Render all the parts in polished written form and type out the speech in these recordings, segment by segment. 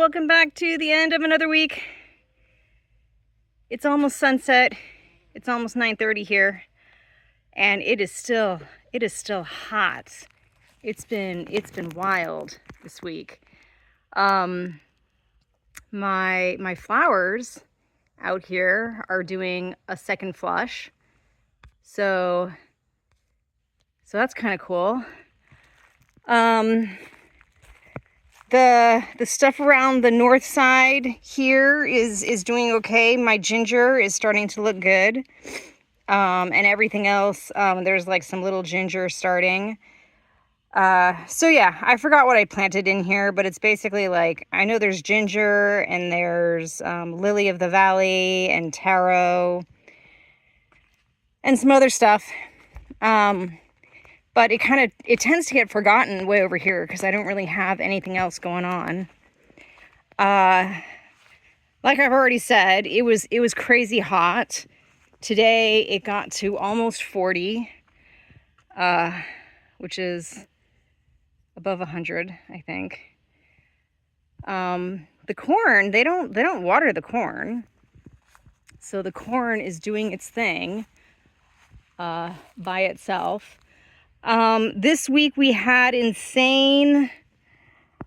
welcome back to the end of another week. It's almost sunset. It's almost 9:30 here, and it is still hot. It's been wild this week. My flowers out here are doing a second flush, so that's kind of cool. The stuff around the north side here is doing okay. My ginger is starting to look good. And everything else, there's like some little ginger starting. So yeah, I forgot what I planted in here, but it's basically like, I know there's ginger and there's lily of the valley and taro and some other stuff. But it tends to get forgotten way over here because I don't really have anything else going on. Like I've already said, it was crazy hot. Today it got to almost 40, which is above 100, I think. The corn, they don't water the corn. So the corn is doing its thing by itself. This week we had insane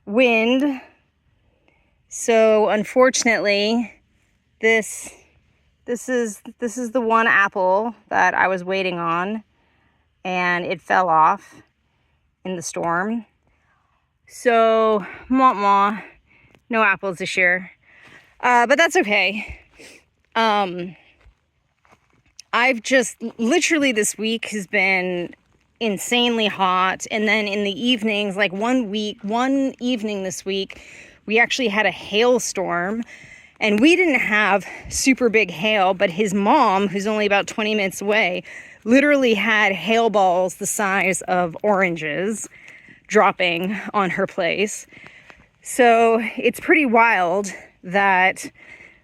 wind. So unfortunately, this is the one apple that I was waiting on, and it fell off in the storm. So no apples this year. But that's okay. I've just literally, this week has been insanely hot, and then in the evenings, like one evening this week, we actually had a hailstorm, and we didn't have super big hail, but his mom, who's only about 20 minutes away, literally had hail balls the size of oranges dropping on her place. So it's pretty wild that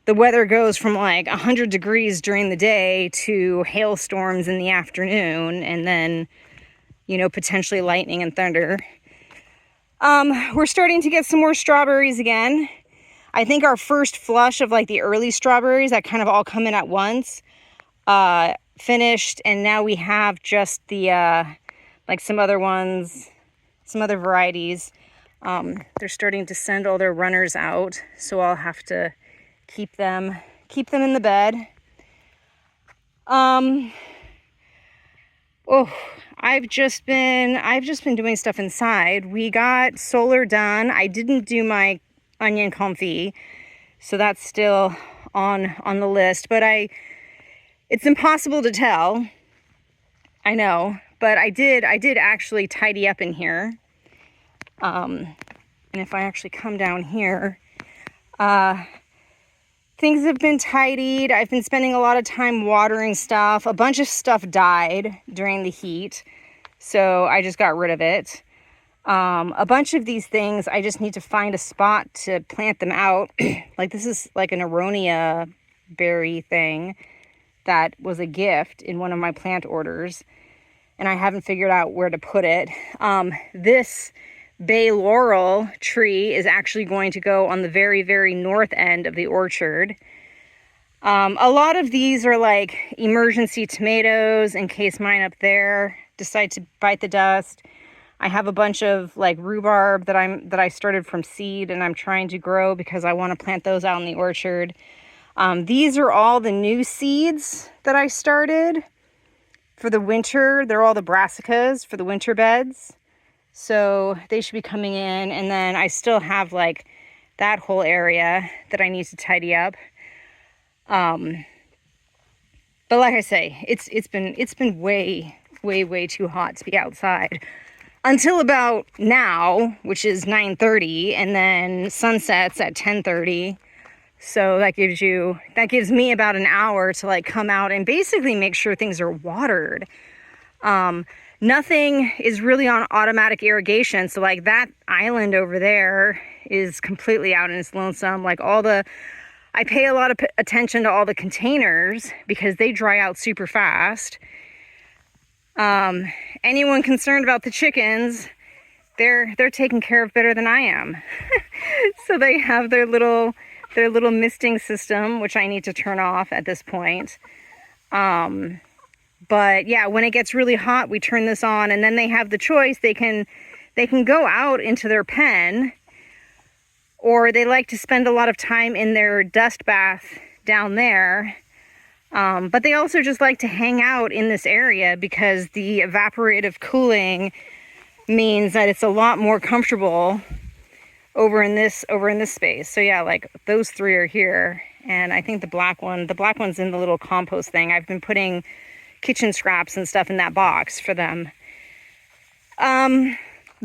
the weather goes from like 100 degrees during the day to hailstorms in the afternoon, and then potentially lightning and thunder. We're starting to get some more strawberries again. I think our first flush of like the early strawberries that kind of all come in at once, finished, and now we have just the, like some other ones, some other varieties. They're starting to send all their runners out, so I'll have to keep them in the bed. I've just been doing stuff inside. We got solar done. I didn't do my onion confit, so that's still on the list, but it's impossible to tell. I know, but I did actually tidy up in here. And if I actually come down here, things have been tidied. I've been spending a lot of time watering stuff. A bunch of stuff died during the heat, so I just got rid of it. A bunch of these things, I just need to find a spot to plant them out. Like this is like an aronia berry thing that was a gift in one of my plant orders, and I haven't figured out where to put it. This bay laurel tree is actually going to go on the very, very north end of the orchard. A lot of these are like emergency tomatoes in case mine up there decide to bite the dust. I have a bunch of like rhubarb that I started from seed, and I'm trying to grow because I want to plant those out in the orchard. These are all the new seeds that I started for the winter. They're all the brassicas for the winter beds. So they should be coming in, and then I still have like that whole area that I need to tidy up. But like I say, it's been way too hot to be outside until about now, which is 9:30, and then sunsets at 10:30. So that gives me about an hour to like come out and basically make sure things are watered. Nothing is really on automatic irrigation. So like that island over there is completely out and it's lonesome. Like I pay a lot of attention to all the containers because they dry out super fast. Anyone concerned about the chickens, they're taken care of better than I am. So they have their little misting system, which I need to turn off at this point. But yeah, when it gets really hot, we turn this on, and then they have the choice. They can go out into their pen, or they like to spend a lot of time in their dust bath down there. But they also just like to hang out in this area because the evaporative cooling means that it's a lot more comfortable over in this space. So yeah, like those three are here, and I think the black one's in the little compost thing. I've been putting kitchen scraps and stuff in that box for them. The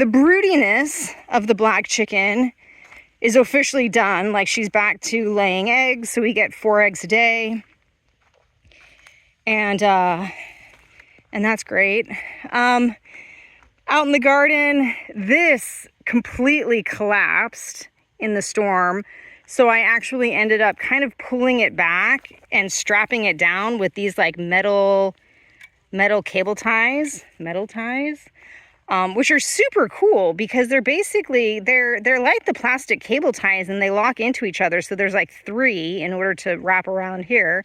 broodiness of the black chicken is officially done. Like, she's back to laying eggs, so we get 4 eggs a day. And that's great. Out in the garden, this completely collapsed in the storm. So I actually ended up kind of pulling it back and strapping it down with these like metal cable ties, which are super cool because they're basically, they're like the plastic cable ties, and they lock into each other. So there's like 3 in order to wrap around here.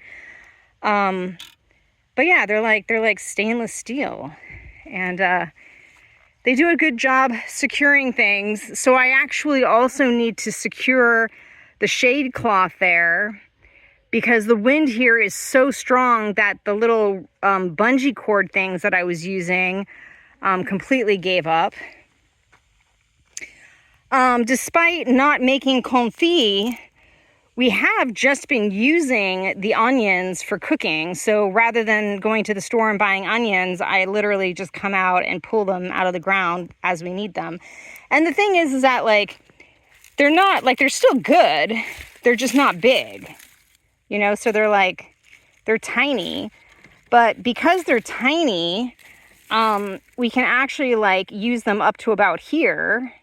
But yeah, they're like stainless steel, and they do a good job securing things. So I actually also need to secure the shade cloth there, because the wind here is so strong that the little bungee cord things that I was using completely gave up. Despite not making confit, we have just been using the onions for cooking. So rather than going to the store and buying onions, I literally just come out and pull them out of the ground as we need them. And the thing is that like, they're not like, they're still good. They're just not big, you know? So they're tiny, but because they're tiny, we can actually like use them up to about here.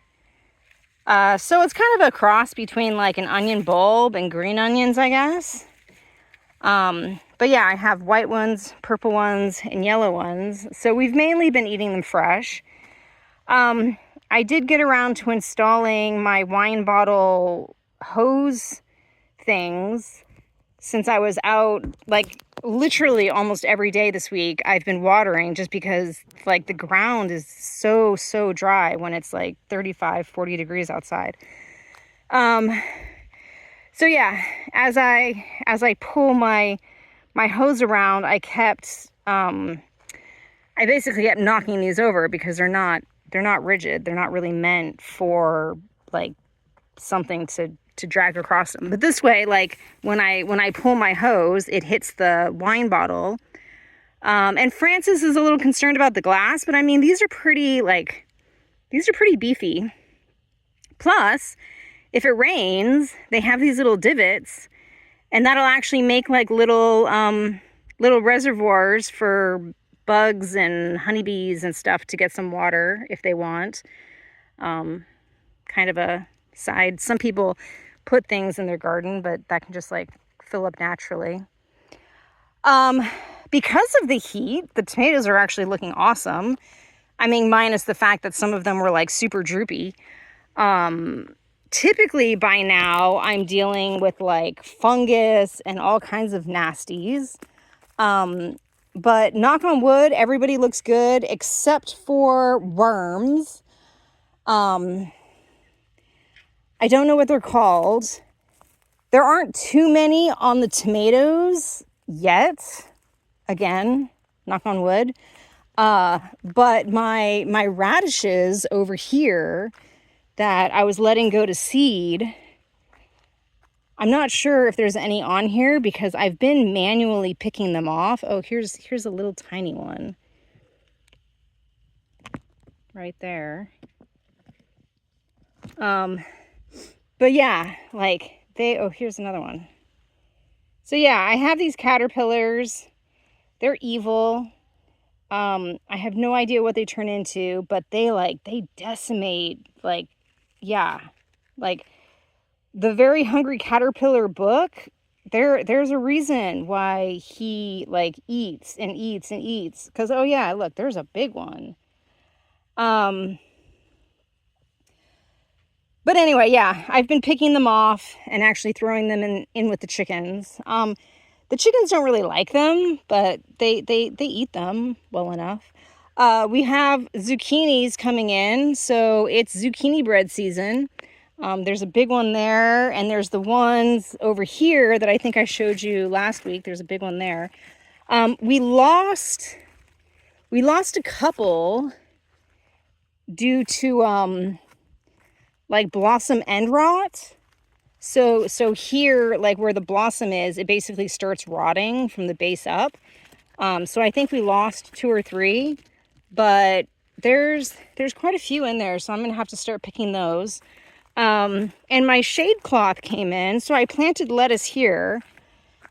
So it's kind of a cross between like an onion bulb and green onions, I guess. But yeah, I have white ones, purple ones, and yellow ones. So we've mainly been eating them fresh. I did get around to installing my wine bottle hose things since I was out like literally almost every day this week. I've been watering just because like the ground is so dry when it's like 35-40 degrees outside. So yeah, as I pull my hose around, I basically kept knocking these over because they're not rigid. They're not really meant for like something to drag across them. But this way, like when I pull my hose, it hits the wine bottle. And Francis is a little concerned about the glass, but I mean, these are pretty beefy. Plus, if it rains, they have these little divots, and that'll actually make like little reservoirs for bugs and honeybees and stuff to get some water if they want. Kind of a side. Some people put things in their garden, but that can just like fill up naturally. Because of the heat, the tomatoes are actually looking awesome. I mean, minus the fact that some of them were like super droopy. Typically by now I'm dealing with like fungus and all kinds of nasties. But knock on wood, everybody looks good except for worms. I don't know what they're called. There aren't too many on the tomatoes yet. Again, knock on wood. But my radishes over here that I was letting go to seed, I'm not sure if there's any on here because I've been manually picking them off. Oh, here's a little tiny one right there. But yeah, like here's another one. So yeah, I have these caterpillars. They're evil. I have no idea what they turn into, but they decimate, like, yeah, like the Very Hungry Caterpillar book. There's a reason why he like eats and eats and eats. Cause oh yeah, look, there's a big one. But anyway, yeah, I've been picking them off and actually throwing them in with the chickens. The chickens don't really like them, but they eat them well enough. We have zucchinis coming in, so it's zucchini bread season. There's a big one there, and there's the ones over here that I think I showed you last week. There's a big one there. We lost a couple due to like blossom end rot. So here, like where the blossom is, it basically starts rotting from the base up. So I think we lost 2 or 3, but there's quite a few in there, so I'm gonna have to start picking those. And my shade cloth came in, so I planted lettuce here,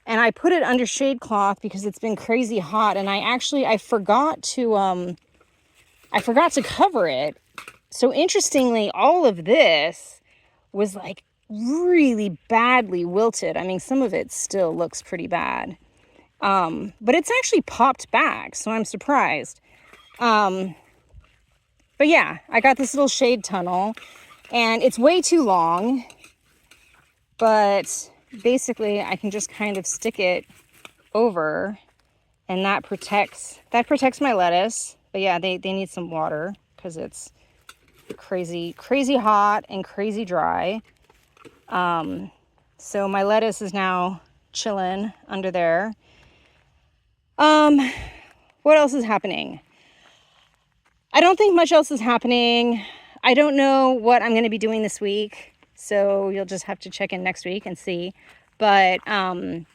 and I put it under shade cloth because it's been crazy hot, and I forgot to cover it. So interestingly, all of this was like really badly wilted. I mean, some of it still looks pretty bad. But it's actually popped back, so I'm surprised. But yeah, I got this little shade tunnel, and it's way too long, but basically I can just kind of stick it over, and that protects my lettuce. But yeah, they need some water because it's crazy hot and crazy dry. So my lettuce is now chilling under there. What else is happening? I don't think much else is happening. I don't know what I'm going to be doing this week, so you'll just have to check in next week and see. But the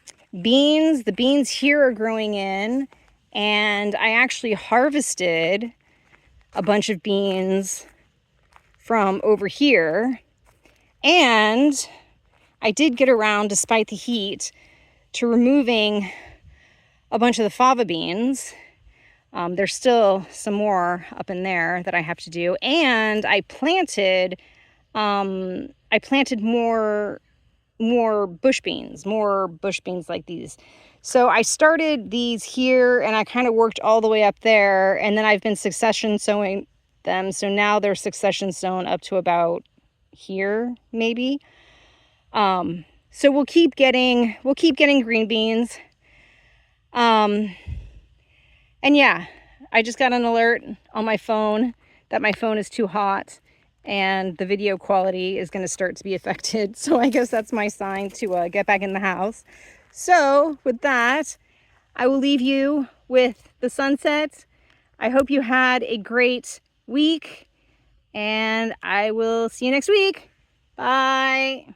beans here are growing in, and I actually harvested a bunch of beans from over here, and I did get around, despite the heat, to removing a bunch of the fava beans. There's still some more up in there that I have to do, and I planted more bush beans like these. So I started these here, and I kind of worked all the way up there, and then I've been succession sowing them. So now they're succession sown up to about here, maybe. So we'll keep getting green beans. And yeah, I just got an alert on my phone that my phone is too hot and the video quality is going to start to be affected. So I guess that's my sign to get back in the house. So with that, I will leave you with the sunset. I hope you had a great week, and I will see you next week. Bye.